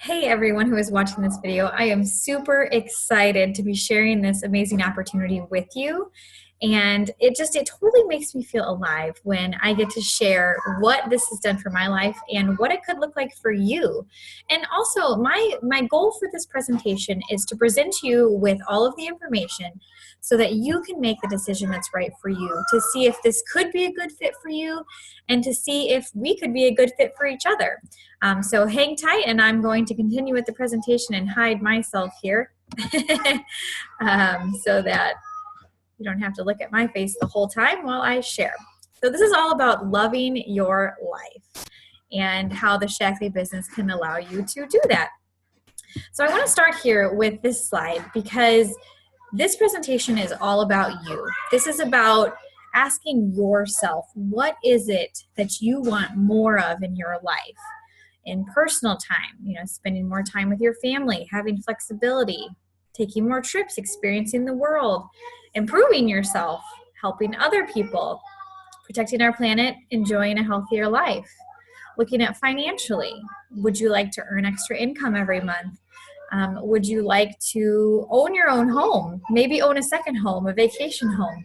Hey everyone who is watching this video. I am super excited to be sharing this amazing opportunity with you. And it totally makes me feel alive when I get to share what this has done for my life and what it could look like for you. And also my goal for this presentation is to present you with all of the information so that you can make the decision that's right for you, to see if this could be a good fit for you and to see if we could be a good fit for each other. So hang tight, and I'm going to continue with the presentation and hide myself here so that you don't have to look at my face the whole time while I share. So this is all about loving your life and how the Shaklee business can allow you to do that. So I want to start here with this slide because this presentation is all about you. This is about asking yourself, what is it that you want more of in your life? In personal time, spending more time with your family, having flexibility, taking more trips, experiencing the world, improving yourself, helping other people, protecting our planet, enjoying a healthier life. Looking at financially, would you like to earn extra income every month? Would you like to own your own home? Maybe own a second home, a vacation home.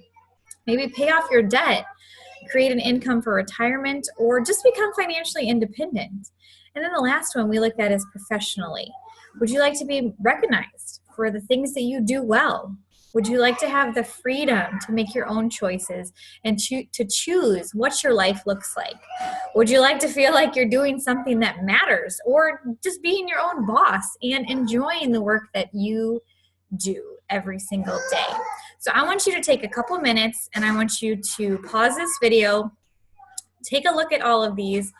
Maybe pay off your debt, create an income for retirement, or just become financially independent. And then the last one we looked at is professionally. Would you like to be recognized for the things that you do well? Would you like to have the freedom to make your own choices and to choose what your life looks like? Would you like to feel like you're doing something that matters, or just being your own boss and enjoying the work that you do every single day? So I want you to take a couple minutes and I want you to pause this video, take a look at all of these,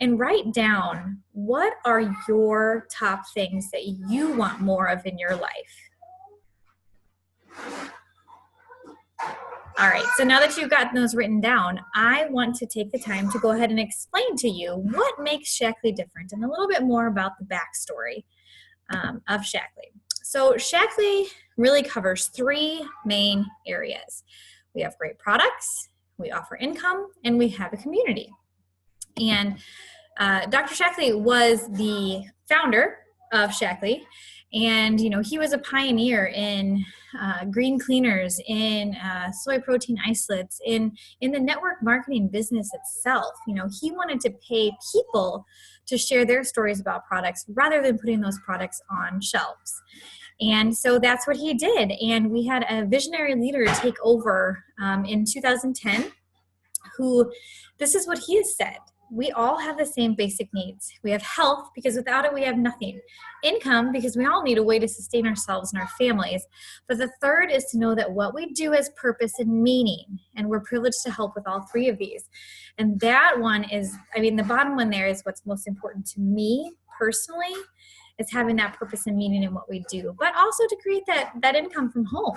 and write down what are your top things that you want more of in your life. All right, so now that you've got those written down, I want to take the time to go ahead and explain to you what makes Shaklee different and a little bit more about the backstory of Shaklee. So Shaklee really covers three main areas. We have great products, we offer income, and we have a community. And Dr. Shaklee was the founder of Shaklee, and he was a pioneer in green cleaners, in soy protein isolates, in the network marketing business itself. He wanted to pay people to share their stories about products rather than putting those products on shelves. And so that's what he did. And we had a visionary leader take over in 2010 who, this is what he has said: we all have the same basic needs. We have health, because without it we have nothing. Income, because we all need a way to sustain ourselves and our families. But the third is to know that what we do has purpose and meaning, and we're privileged to help with all three of these. And that one is, the bottom one there is what's most important to me personally, is having that purpose and meaning in what we do, but also to create that income from home.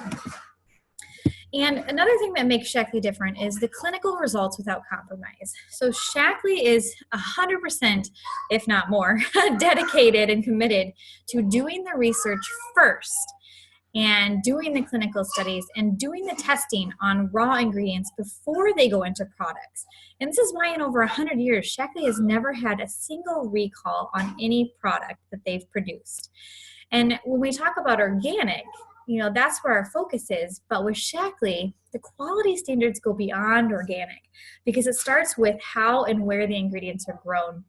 And another thing that makes Shaklee different is the clinical results without compromise. So Shaklee is 100%, if not more, dedicated and committed to doing the research first and doing the clinical studies and doing the testing on raw ingredients before they go into products. And this is why in over 100 years, Shaklee has never had a single recall on any product that they've produced. And when we talk about organic, that's where our focus is. But with Shaklee, the quality standards go beyond organic because it starts with how and where the ingredients are grown.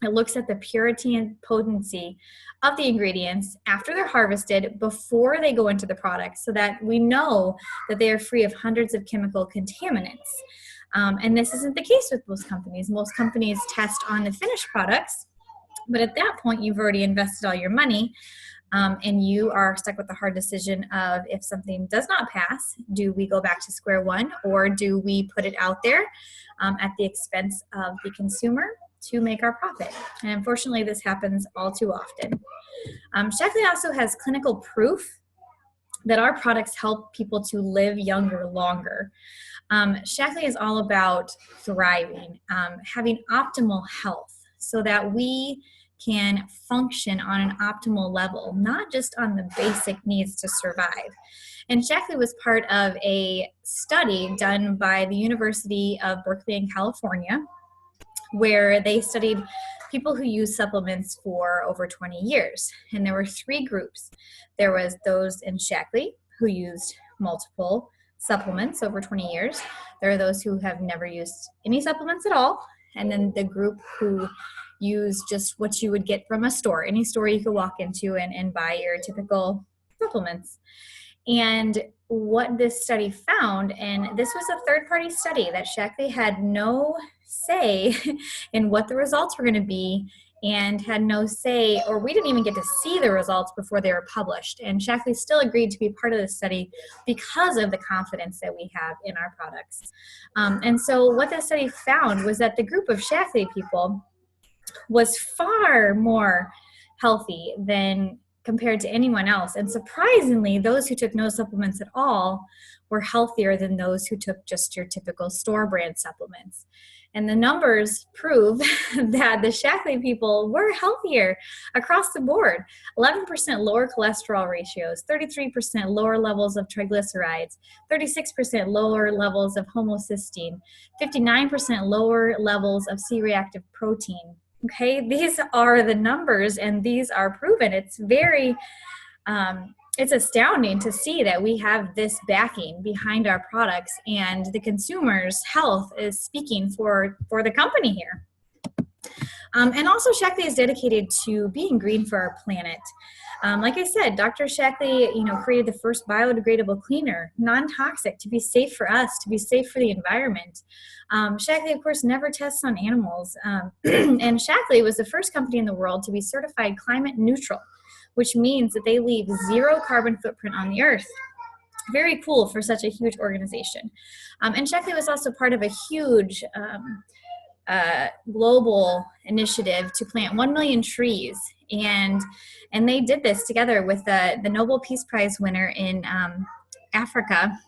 It looks at the purity and potency of the ingredients after they're harvested, before they go into the product, so that we know that they are free of hundreds of chemical contaminants. And this isn't the case with most companies. Most companies test on the finished products, but at that point, you've already invested all your money. And you are stuck with the hard decision of, if something does not pass, do we go back to square one, or do we put it out there at the expense of the consumer to make our profit? And unfortunately, this happens all too often. Shaklee also has clinical proof that our products help people to live younger, longer. Shaklee is all about thriving, having optimal health, so that we can function on an optimal level, not just on the basic needs to survive. And Shaklee was part of a study done by the University of Berkeley in California, where they studied people who use supplements for over 20 years. And there were 3 groups. There was those in Shackley who used multiple supplements over 20 years. There are those who have never used any supplements at all. And then the group who use just what you would get from a store, any store you could walk into and buy your typical supplements. And what this study found, and this was a third-party study that Shackley had no say in what the results were going to be, and had no say, or we didn't even get to see the results before they were published. And Shackley still agreed to be part of the study because of the confidence that we have in our products. And so what that study found was that the group of Shackley people was far more healthy than compared to anyone else. And surprisingly, those who took no supplements at all were healthier than those who took just your typical store brand supplements. And the numbers prove that the Shackley people were healthier across the board. 11% lower cholesterol ratios, 33% lower levels of triglycerides, 36% lower levels of homocysteine, 59% lower levels of C-reactive protein. Okay, these are the numbers and these are proven. It's very, it's astounding to see that we have this backing behind our products, and the consumer's health is speaking for the company here. And also Shackley is dedicated to being green for our planet. Like I said, Dr. Shackley, created the first biodegradable cleaner, non-toxic, to be safe for us, to be safe for the environment. Shackley, of course, never tests on animals. And Shackley was the first company in the world to be certified climate neutral, which means that they leave 0 carbon footprint on the earth. Very cool for such a huge organization. And Shackley was also part of a huge global initiative to plant 1 million trees. And they did this together with the Nobel Peace Prize winner in Africa.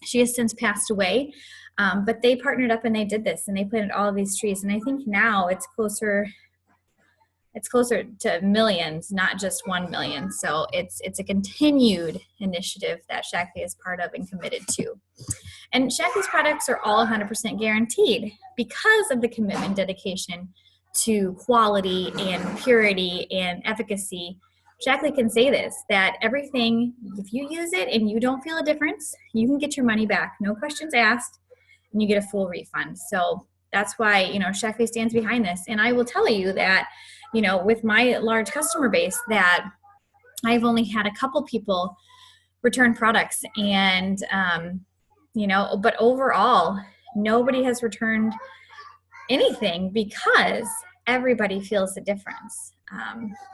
She has since passed away, but they partnered up and they did this, and they planted all of these trees. And I think now it's closer to millions, not just 1 million. So it's a continued initiative that Shackley is part of and committed to. And Shackley's products are all 100% guaranteed because of the commitment and dedication to quality and purity and efficacy. Shackley can say this, that everything, if you use it and you don't feel a difference, you can get your money back, no questions asked, and you get a full refund. So that's why, Shackley stands behind this. And I will tell you that, with my large customer base, that I've only had a couple people return products, and, but overall, nobody has returned anything because everybody feels the difference.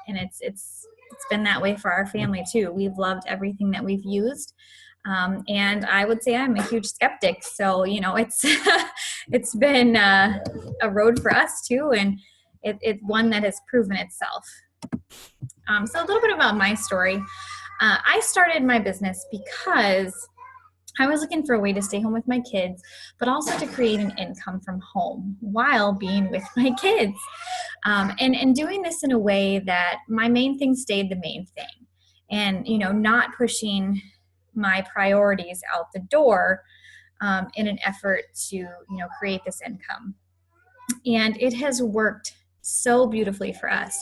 And it's been that way for our family too. We've loved everything that we've used. And I would say I'm a huge skeptic. So, it's, it's been a road for us too. And it's one that has proven itself. So a little bit about my story. I started my business because I was looking for a way to stay home with my kids, but also to create an income from home while being with my kids. And doing this in a way that my main thing stayed the main thing. And, not pushing my priorities out the door in an effort to, create this income. And it has worked so beautifully for us.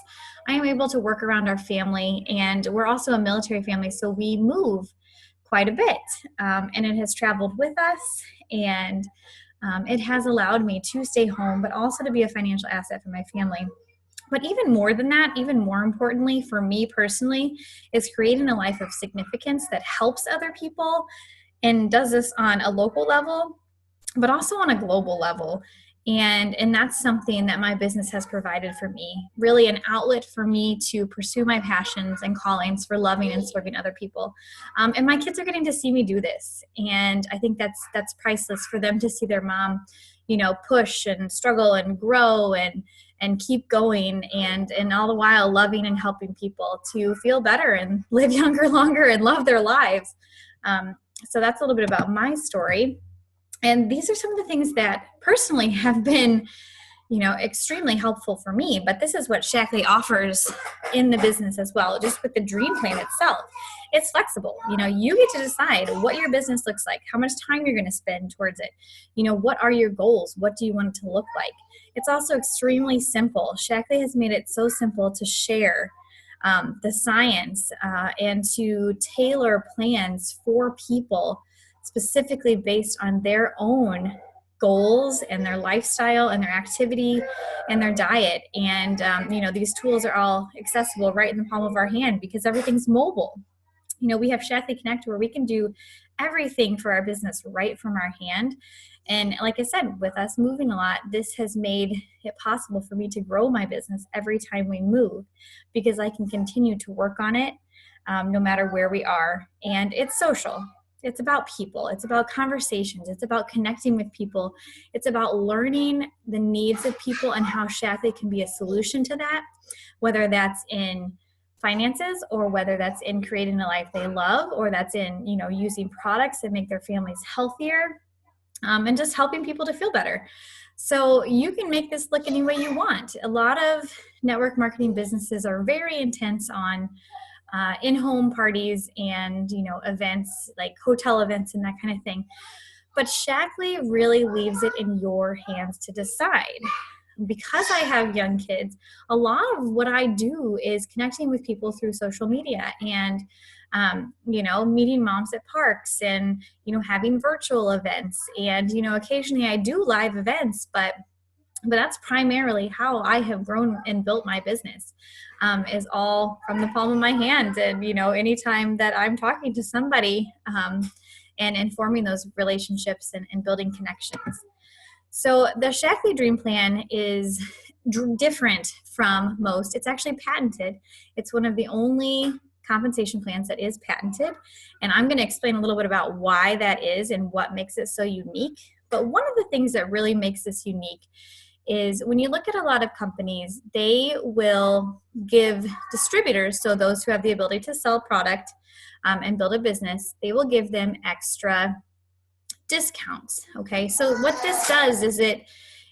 I am able to work around our family, and we're also a military family, so we move quite a bit, and it has traveled with us, and it has allowed me to stay home, but also to be a financial asset for my family. But even more than that, even more importantly for me personally, is creating a life of significance that helps other people and does this on a local level, but also on a global level. And that's something that my business has provided for me, really an outlet for me to pursue my passions and callings for loving and serving other people. And my kids are getting to see me do this. And I think that's priceless for them to see their mom, push and struggle and grow and keep going, and all the while loving and helping people to feel better and live younger, longer, and love their lives. So that's a little bit about my story. And these are some of the things that personally have been, extremely helpful for me. But this is what Shaklee offers in the business as well, just with the dream plan itself. It's flexible. You get to decide what your business looks like, how much time you're going to spend towards it. What are your goals? What do you want it to look like? It's also extremely simple. Shaklee has made it so simple to share the science and to tailor plans for people specifically based on their own goals and their lifestyle and their activity and their diet. And, these tools are all accessible right in the palm of our hand because everything's mobile. We have Shaklee Connect where we can do everything for our business right from our hand. And like I said, with us moving a lot, this has made it possible for me to grow my business every time we move because I can continue to work on it no matter where we are. And it's social. It's about people. It's about conversations. It's about connecting with people. It's about learning the needs of people and how Shaklee can be a solution to that, whether that's in finances or whether that's in creating a life they love, or that's in, using products that make their families healthier, and just helping people to feel better. So you can make this look any way you want. A lot of network marketing businesses are very intense on in-home parties and, events like hotel events and that kind of thing. But Shaklee really leaves it in your hands to decide. Because I have young kids, a lot of what I do is connecting with people through social media and, meeting moms at parks and, having virtual events. And, occasionally I do live events, but that's primarily how I have grown and built my business, is all from the palm of my hand. And, anytime that I'm talking to somebody and informing those relationships and building connections. So the Shaklee Dream Plan is different from most. It's actually patented. It's one of the only compensation plans that is patented. And I'm going to explain a little bit about why that is and what makes it so unique. But one of the things that really makes this unique is when you look at a lot of companies, they will give distributors, so those who have the ability to sell product and build a business, they will give them extra discounts. Okay, so what this does is it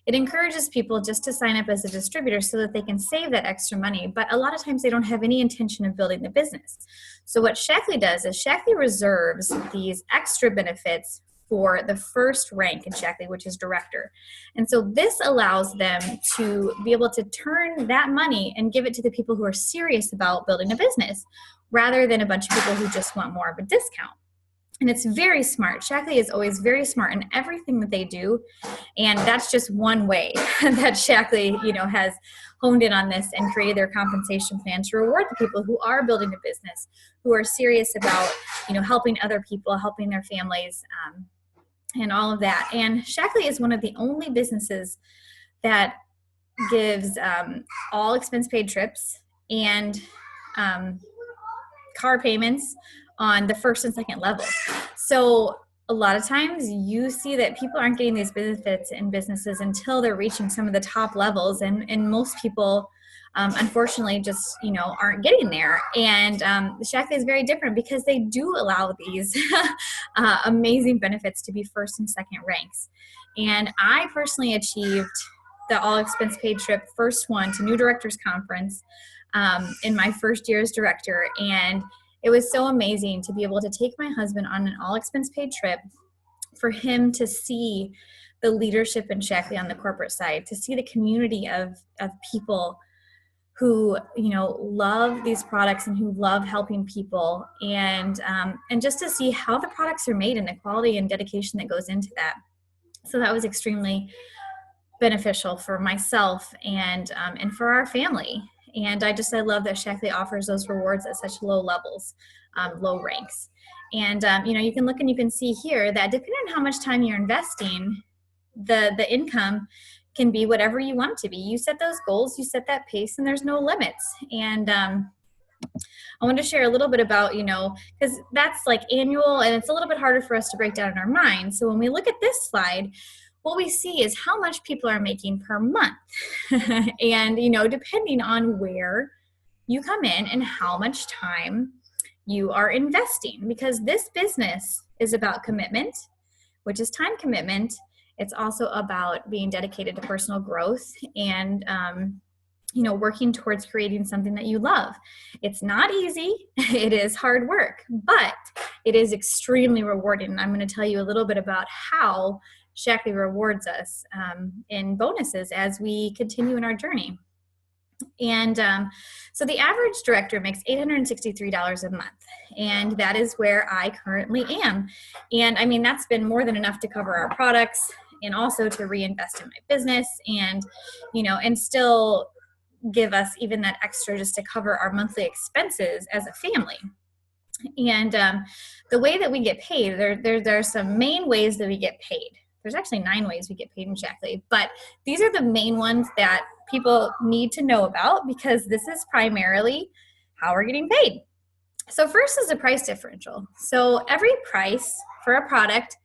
encourages people just to sign up as a distributor so that they can save that extra money. But a lot of times they don't have any intention of building the business. So what Shaklee does is Shaklee reserves these extra benefits for the first rank in Shaklee, which is director. And so this allows them to be able to turn that money and give it to the people who are serious about building a business rather than a bunch of people who just want more of a discount. And it's very smart. Shaklee is always very smart in everything that they do. And that's just one way that Shaklee, has honed in on this and created their compensation plan to reward the people who are building a business, who are serious about, helping other people, helping their families, and all of that. And Shaklee is one of the only businesses that gives all expense paid trips and car payments on the first and second level. So a lot of times you see that people aren't getting these benefits in businesses until they're reaching some of the top levels. And most people, unfortunately, just, aren't getting there. And Shaklee is very different because they do allow these amazing benefits to be first and second ranks. And I personally achieved the all expense paid trip, first one to New Directors Conference in my first year as director. And it was so amazing to be able to take my husband on an all expense paid trip, for him to see the leadership in Shaklee on the corporate side, to see the community of people who, love these products and who love helping people, and just to see how the products are made and the quality and dedication that goes into that. So that was extremely beneficial for myself and for our family. And I love that Shaklee offers those rewards at such low levels, low ranks. And, you can look and you can see here that depending on how much time you're investing, the income can be whatever you want it to be. You set those goals, you set that pace, and there's no limits. And I want to share a little bit about, because that's like annual and it's a little bit harder for us to break down in our mind. So when we look at this slide, what we see is how much people are making per month. And, depending on where you come in and how much time you are investing, because this business is about commitment, which is time commitment, It's also about being dedicated to personal growth and working towards creating something that you love. It's not easy. It is hard work, but it is extremely rewarding. And I'm going to tell you a little bit about how Shackley rewards us in bonuses as we continue in our journey. And so the average director makes $863 a month, and that is where I currently am. And I mean, that's been more than enough to cover our products and also to reinvest in my business and, and still give us even that extra just to cover our monthly expenses as a family. And the way that we get paid, there are some main ways that we get paid. There's actually 9 ways we get paid in Shackley, but these are the main ones that people need to know about because this is primarily how we're getting paid. So first is the price differential. So every price for a product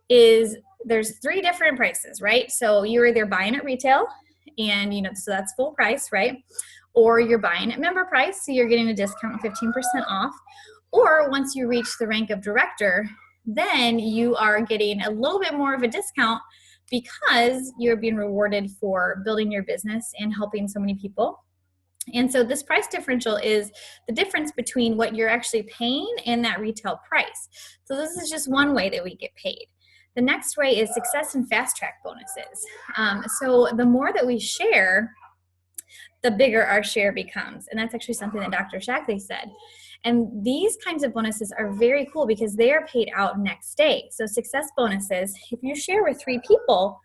there's 3 different prices, right? So you're either buying at retail and, so that's full price, right? Or you're buying at member price, so you're getting a discount of 15% off. Or once you reach the rank of director, then you are getting a little bit more of a discount because you're being rewarded for building your business and helping so many people. And so this price differential is the difference between what you're actually paying and that retail price. So this is just one way that we get paid. The next way is success and fast track bonuses. So the more that we share, the bigger our share becomes. And that's actually something that Dr. Shackley said. And these kinds of bonuses are very cool because they are paid out next day. So success bonuses, if you share with 3 people,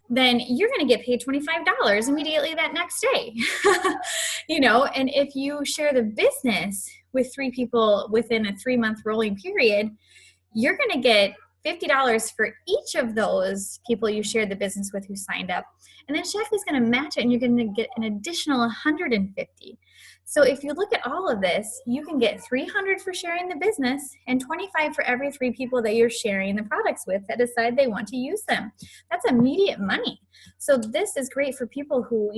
then you're going to get paid $25 immediately that next day. And if you share the business with 3 people within a 3-month rolling period, you're going to get $50 for each of those people you shared the business with who signed up. And then Shackley's going to match it and you're going to get an additional $150. So if you look at all of this, you can get $300 for sharing the business and $25 for every 3 people that you're sharing the products with that decide they want to use them. That's immediate money. So this is great for people who,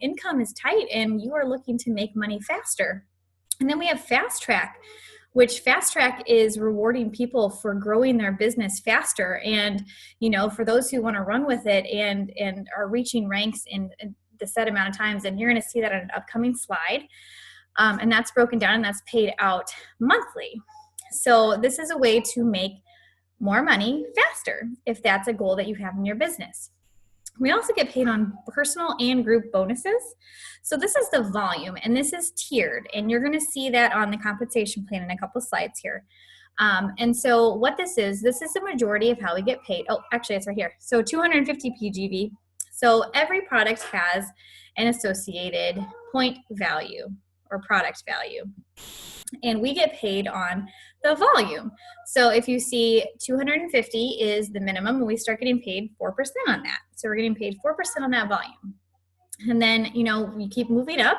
income is tight and you are looking to make money faster. And then we have fast track, which fast track is rewarding people for growing their business faster. And, for those who want to run with it and are reaching ranks in the set amount of times, and you're going to see that on an upcoming slide. And that's broken down and that's paid out monthly. So this is a way to make more money faster if that's a goal that you have in your business. We also get paid on personal and group bonuses. So this is the volume and this is tiered, and you're going to see that on the compensation plan in a couple slides here. And so what this is the majority of how we get paid. Oh, actually it's right here. So 250 PGV. So every product has an associated point value or product value. And we get paid on the volume. So if you see 250 is the minimum, we start getting paid 4% on that. So we're getting paid 4% on that volume. And then, you keep moving up.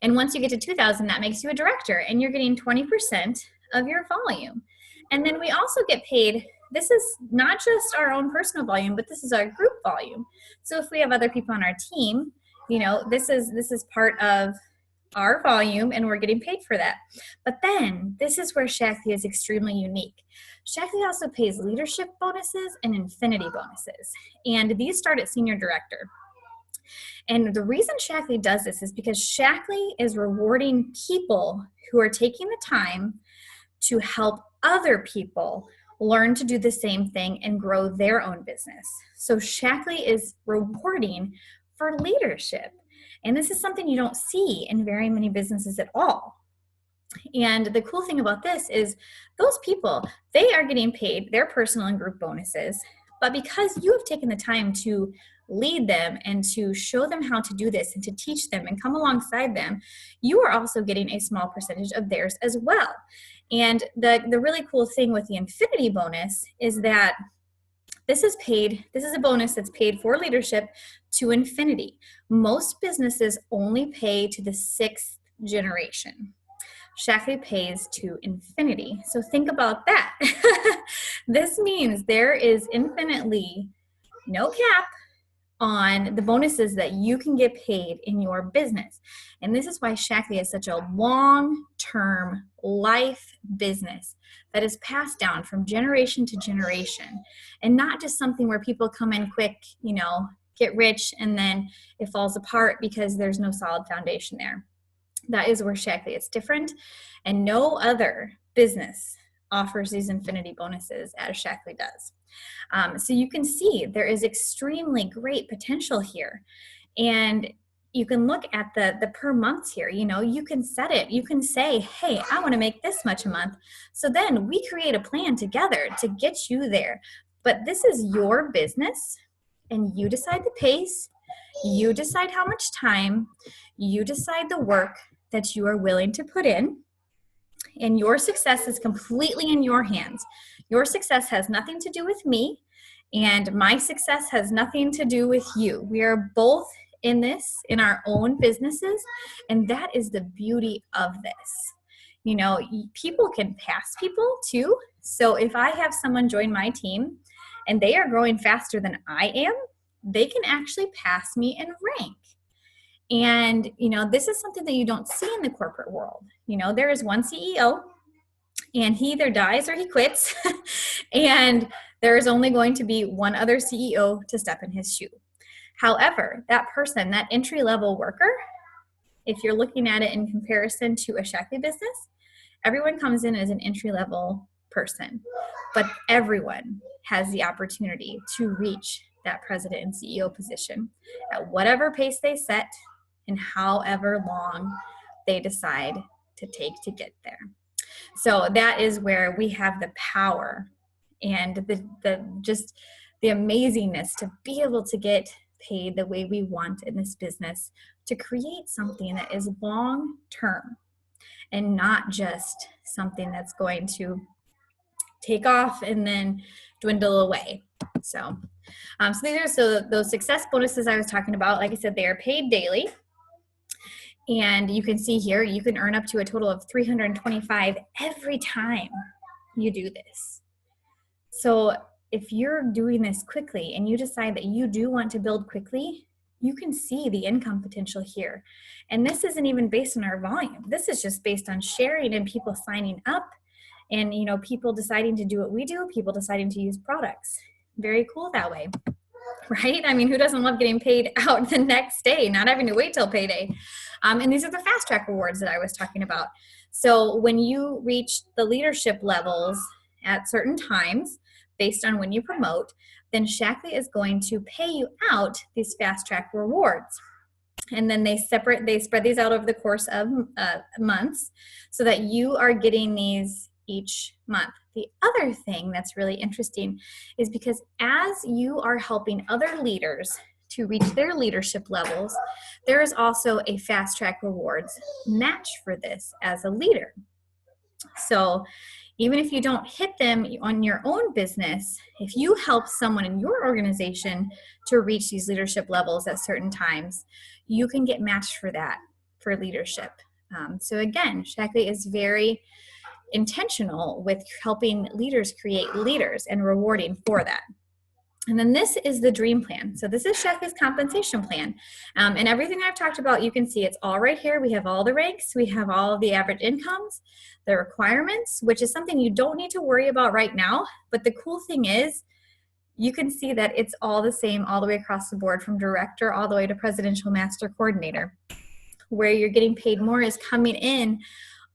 And once you get to 2,000, that makes you a director and you're getting 20% of your volume. And then we also get paid. This is not just our own personal volume, but this is our group volume. So if we have other people on our team, this is part of our volume and we're getting paid for that. But then this is where Shackley is extremely unique. Shackley also pays leadership bonuses and infinity bonuses. And these start at senior director. And the reason Shackley does this is because Shackley is rewarding people who are taking the time to help other people learn to do the same thing and grow their own business. So Shackley is rewarding for leadership. And this is something you don't see in very many businesses at all. And the cool thing about this is those people, they are getting paid their personal and group bonuses, but because you have taken the time to lead them and to show them how to do this and to teach them and come alongside them, you are also getting a small percentage of theirs as well. And the really cool thing with the infinity bonus is that this is a bonus that's paid for leadership to infinity. Most businesses only pay to the 6th generation. Shackley pays to infinity. So think about that. This means there is infinitely no cap on the bonuses that you can get paid in your business. And this is why Shackley is such a long-term life business that is passed down from generation to generation, and not just something where people come in quick, get rich, and then it falls apart because there's no solid foundation there. That is where Shackley is different, and no other business offers these infinity bonuses as Shackley does. So you can see there is extremely great potential here. And you can look at the per months here. You can set it. You can say, hey, I want to make this much a month. So then we create a plan together to get you there. But this is your business, and you decide the pace. You decide how much time. You decide the work that you are willing to put in. And your success is completely in your hands. Your success has nothing to do with me, and my success has nothing to do with you. We are both in this in our own businesses, and that is the beauty of this. People can pass people too. So if I have someone join my team and they are growing faster than I am, they can actually pass me in rank. And, this is something that you don't see in the corporate world. There is one CEO, and he either dies or he quits, and there is only going to be one other CEO to step in his shoe. However, that person, that entry-level worker, if you're looking at it in comparison to a Shackley business, everyone comes in as an entry-level person, but everyone has the opportunity to reach that president and CEO position at whatever pace they set and however long they decide to take to get there. So that is where we have the power and the amazingness to be able to get paid the way we want in this business, to create something that is long term and not just something that's going to take off and then dwindle away. So those success bonuses I was talking about, like I said, they are paid daily. And you can see here, you can earn up to a total of $325 every time you do this. So if you're doing this quickly and you decide that you do want to build quickly, you can see the income potential here. And this isn't even based on our volume. This is just based on sharing and people signing up and, people deciding to do what we do, people deciding to use products. Very cool that way, right? I mean, who doesn't love getting paid out the next day, not having to wait till payday? And these are the fast track rewards that I was talking about. So when you reach the leadership levels at certain times, based on when you promote, then Shackley is going to pay you out these fast track rewards. And then they spread these out over the course of months so that you are getting these each month. The other thing that's really interesting is because as you are helping other leaders to reach their leadership levels, there is also a fast track rewards match for this as a leader. So even if you don't hit them on your own business, if you help someone in your organization to reach these leadership levels at certain times, you can get matched for that for leadership. So again, Shackley is very intentional with helping leaders create leaders and rewarding for that. And then this is the dream plan. So this is Shackley's compensation plan. And everything I've talked about, you can see it's all right here. We have all the ranks. We have all the average incomes, the requirements, which is something you don't need to worry about right now. But the cool thing is you can see that it's all the same all the way across the board, from director all the way to presidential master coordinator. Where you're getting paid more is coming in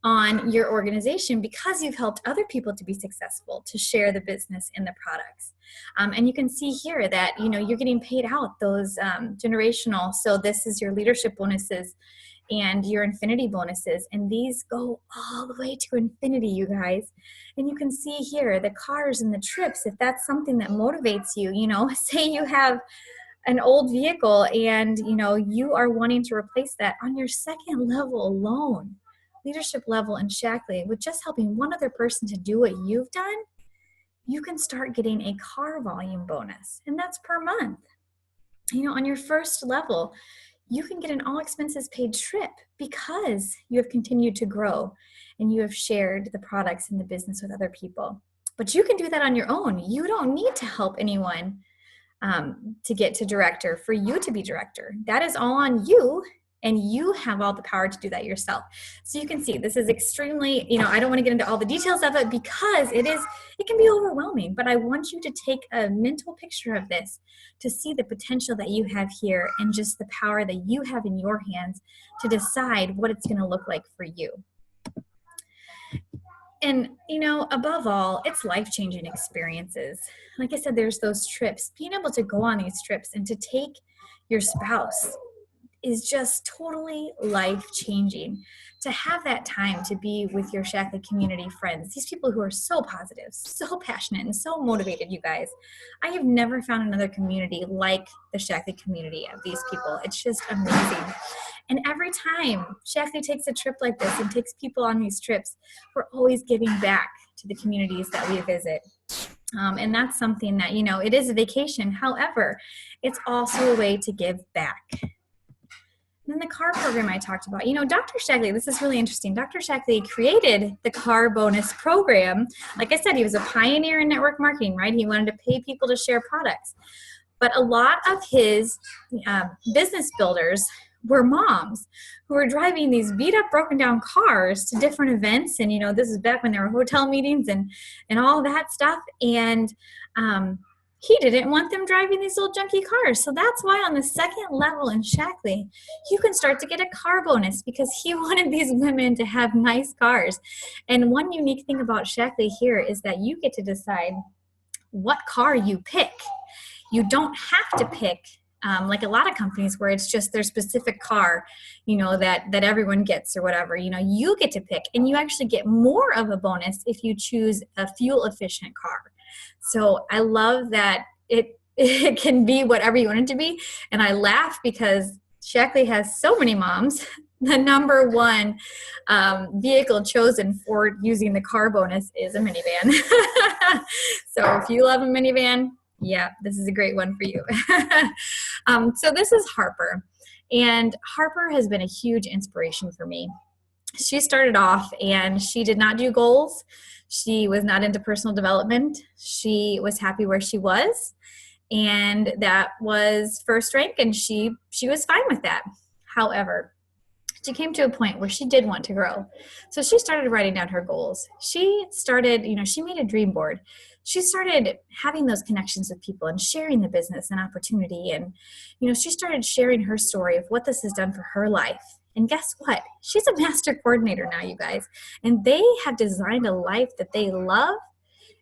on your organization because you've helped other people to be successful, to share the business and the products. And you can see here that, you're getting paid out those generational. So this is your leadership bonuses and your infinity bonuses. And these go all the way to infinity, you guys. And you can see here the cars and the trips, if that's something that motivates you, say you have an old vehicle and, you are wanting to replace that on your second level alone. Leadership level in Shackley, with just helping one other person to do what you've done, you can start getting a car volume bonus, and that's per month. On your first level, you can get an all expenses paid trip because you have continued to grow and you have shared the products in the business with other people. But you can do that on your own. You don't need to help anyone to get to director, for you to be director. That is all on you, and you have all the power to do that yourself. So you can see this is extremely, I don't want to get into all the details of it because it can be overwhelming, but I want you to take a mental picture of this to see the potential that you have here and just the power that you have in your hands to decide what it's going to look like for you. And, above all, it's life-changing experiences. Like I said, there's those trips. Being able to go on these trips and to take your spouse is just totally life-changing. To have that time to be with your Shackley community friends, these people who are so positive, so passionate, and so motivated, you guys. I have never found another community like the Shackley community of these people. It's just amazing. And every time Shackley takes a trip like this and takes people on these trips, we're always giving back to the communities that we visit. And that's something that, it is a vacation. However, it's also a way to give back. And then the car program I talked about, Dr. Shackley, this is really interesting. Dr. Shackley created the car bonus program. Like I said, he was a pioneer in network marketing, right? He wanted to pay people to share products. But a lot of his business builders were moms who were driving these beat up, broken down cars to different events. And, this is back when there were hotel meetings and all that stuff. And he didn't want them driving these old junky cars. So that's why on the second level in Shackley, you can start to get a car bonus because he wanted these women to have nice cars. And one unique thing about Shackley here is that you get to decide what car you pick. You don't have to pick like a lot of companies where it's just their specific car, that everyone gets or whatever. You get to pick, and you actually get more of a bonus if you choose a fuel efficient car. So I love that it can be whatever you want it to be. And I laugh because Shackley has so many moms. The number one vehicle chosen for using the car bonus is a minivan. So if you love a minivan, yeah, this is a great one for you. So this is Harper. And Harper has been a huge inspiration for me. She started off and she did not do goals. She was not into personal development. She was happy where she was. And that was first rank, and she was fine with that. However, she came to a point where she did want to grow. So she started writing down her goals. She started, she made a dream board. She started having those connections with people and sharing the business and opportunity. And, she started sharing her story of what this has done for her life. And guess what? She's a master coordinator now, you guys. And they have designed a life that they love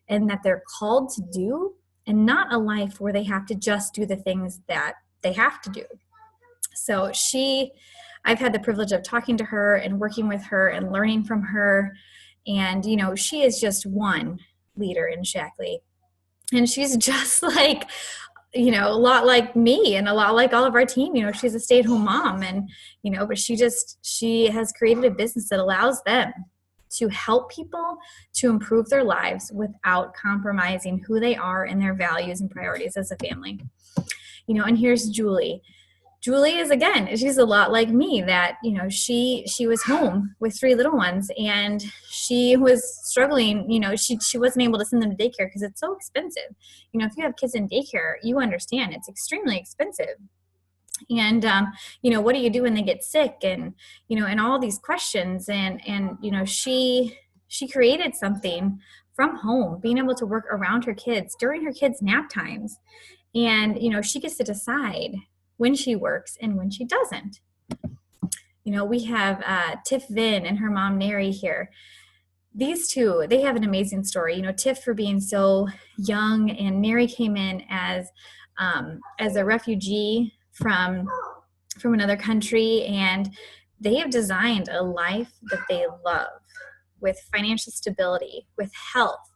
and that they're called to do, and not a life where they have to just do the things that they have to do. So I've had the privilege of talking to her and working with her and learning from her. And, she is just one leader in Shackley. And she's just like, a lot like me and a lot like all of our team. She's a stay-at-home mom and, but she has created a business that allows them to help people to improve their lives without compromising who they are and their values and priorities as a family. And here's Julie. Julie is, again, she's a lot like me that, she was home with 3 little ones and she was struggling. She wasn't able to send them to daycare because it's so expensive. If you have kids in daycare, you understand it's extremely expensive. And, what do you do when they get sick and, and all these questions. And she created something from home, being able to work around her kids during her kids' nap times. And, she gets to decide when she works and when she doesn't. We have Tiffin and her mom, Neri, here. These two, they have an amazing story. Tiff for being so young, and Neri came in as a refugee from another country, and they have designed a life that they love with financial stability, with health,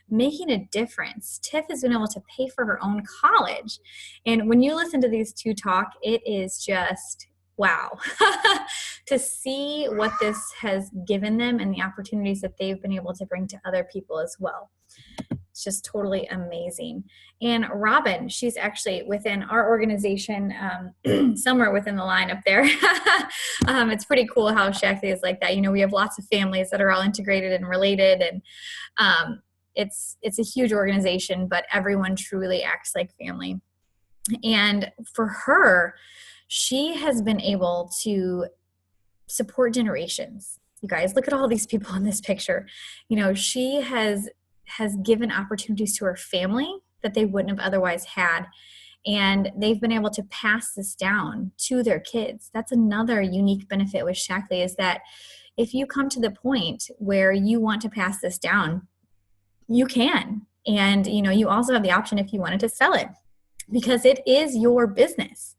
making a difference. Tiff has been able to pay for her own college. And when you listen to these two talk, it is just wow to see what this has given them and the opportunities that they've been able to bring to other people as well. It's just totally amazing. And Robin, she's actually within our organization, somewhere within the line up there. It's pretty cool how Shackley is like that. We have lots of families that are all integrated and related, and it's a huge organization, but everyone truly acts like family. And for her, she has been able to support generations. You guys, look at all these people in this picture. You know, she has given opportunities to her family that they wouldn't have otherwise had. And they've been able to pass this down to their kids. That's another unique benefit with Shackley, is that if you come to the point where you want to pass this down, you can. And, you know, you also have the option if you wanted to sell it, because it is your business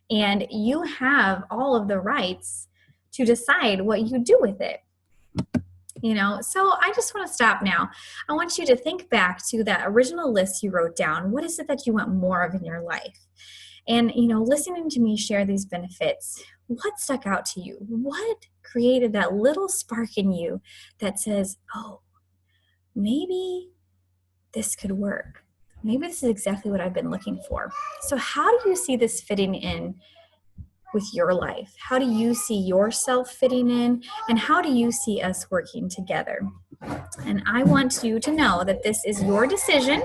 and you have all of the rights to decide what you do with it. You know, so I just want to stop now. I want you to think back to that original list you wrote down. What is it that you want more of in your life? And, you know, listening to me share these benefits, what stuck out to you? What created that little spark in you that says, oh, maybe this could work. Maybe this is exactly what I've been looking for. So how do you see this fitting in with your life? How do you see yourself fitting in? And how do you see us working together? And I want you to know that this is your decision.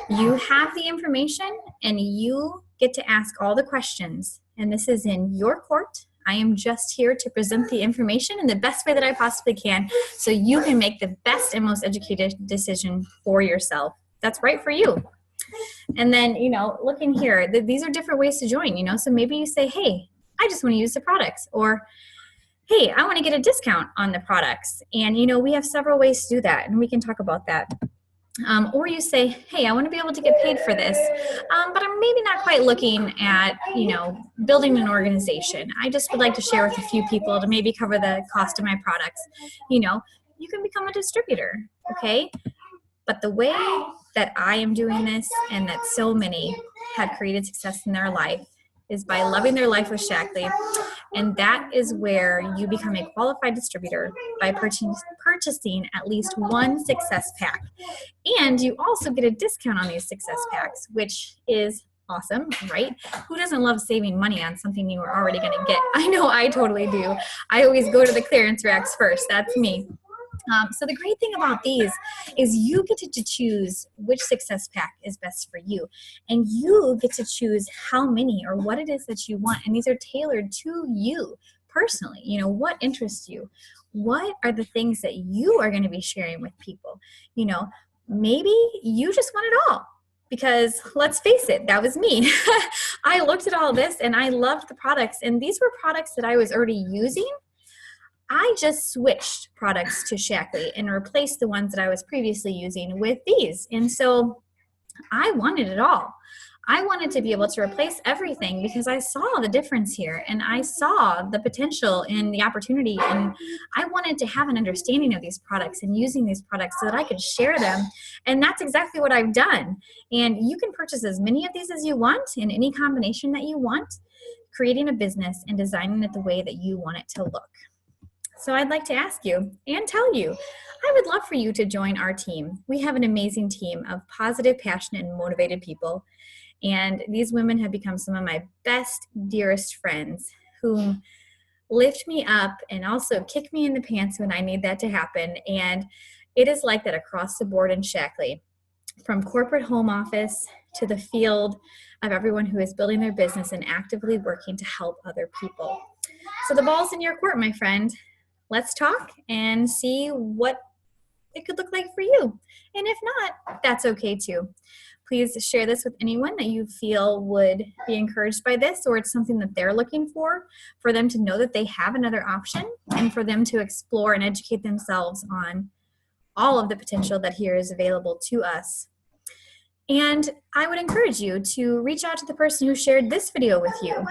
You have the information and you get to ask all the questions. And this is in your court. I am just here to present the information in the best way that I possibly can so you can make the best and most educated decision for yourself. That's right for you. And then, you know, look in here, these are different ways to join, you know, so maybe you say, hey, I just want to use the products, or hey, I want to get a discount on the products. And, you know, we have several ways to do that, and we can talk about that. Or you say, hey, I want to be able to get paid for this, but I'm maybe not quite looking at, you know, building an organization. I just would like to share with a few people to maybe cover the cost of my products. You know, you can become a distributor, okay? But the way that I am doing this, and that so many have created success in their life, is by loving their life with Shackley. And that is where you become a qualified distributor by purchasing at least one success pack. And you also get a discount on these success packs, which is awesome, right? Who doesn't love saving money on something you were already going to get? I know I totally do. I always go to the clearance racks first. That's me. So the great thing about these is you get to choose which success pack is best for you. And you get to choose how many or what it is that you want. And these are tailored to you personally. You know, what interests you? What are the things that you are going to be sharing with people? You know, maybe you just want it all. Because let's face it, that was me. I looked at all this and I loved the products. And these were products that I was already using. I just switched products to Shackley and replaced the ones that I was previously using with these. And so I wanted it all. I wanted to be able to replace everything because I saw the difference here and I saw the potential and the opportunity, and I wanted to have an understanding of these products and using these products so that I could share them. And that's exactly what I've done. And you can purchase as many of these as you want in any combination that you want, creating a business and designing it the way that you want it to look. So I'd like to ask you and tell you, I would love for you to join our team. We have an amazing team of positive, passionate, and motivated people. And these women have become some of my best, dearest friends who lift me up and also kick me in the pants when I need that to happen. And it is like that across the board in Shackley, from corporate home office to the field of everyone who is building their business and actively working to help other people. So the ball's in your court, my friend. Let's talk and see what it could look like for you. And if not, that's okay too. Please share this with anyone that you feel would be encouraged by this, or it's something that they're looking for them to know that they have another option, and for them to explore and educate themselves on all of the potential that here is available to us. And I would encourage you to reach out to the person who shared this video with you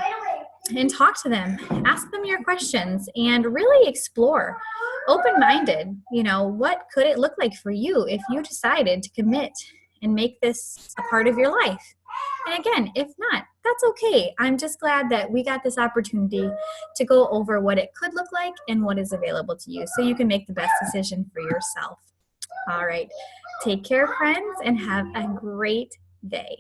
and talk to them, ask them your questions, and really explore, open-minded, you know, what could it look like for you if you decided to commit and make this a part of your life. And again, if not, that's okay. I'm just glad that we got this opportunity to go over what it could look like and what is available to you so you can make the best decision for yourself. All right, take care, friends, and have a great day.